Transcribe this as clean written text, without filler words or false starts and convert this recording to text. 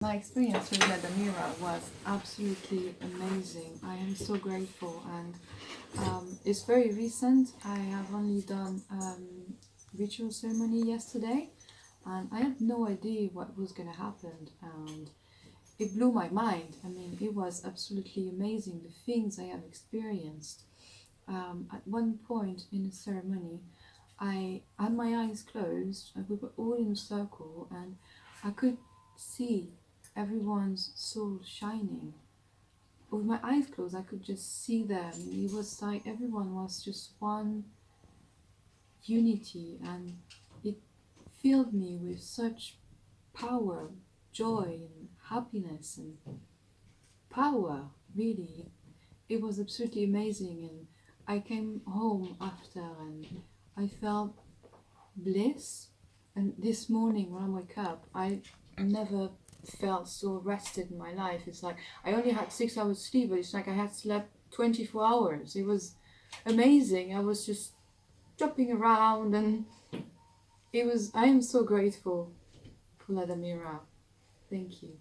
My experience with Ladamira was absolutely amazing. I am so grateful, and it's very recent. I have only done ritual ceremony yesterday, and I had no idea what was going to happen, and it blew my mind. I mean, it was absolutely amazing, the things I have experienced. At one point in the ceremony, I had my eyes closed, and we were all in a circle, and I could see everyone's soul shining. With my eyes closed, I could just see them. It was like everyone was just one unity, and it filled me with such power, joy, and happiness, and power. Really, it was absolutely amazing. And I came home after, and I felt bliss. And this morning when I wake up, I never felt so rested in my life. It's like I only had 6 hours sleep, but it's like I had slept 24 hours. It was amazing. I was just jumping around, and I am so grateful for Ladamira. Thank you.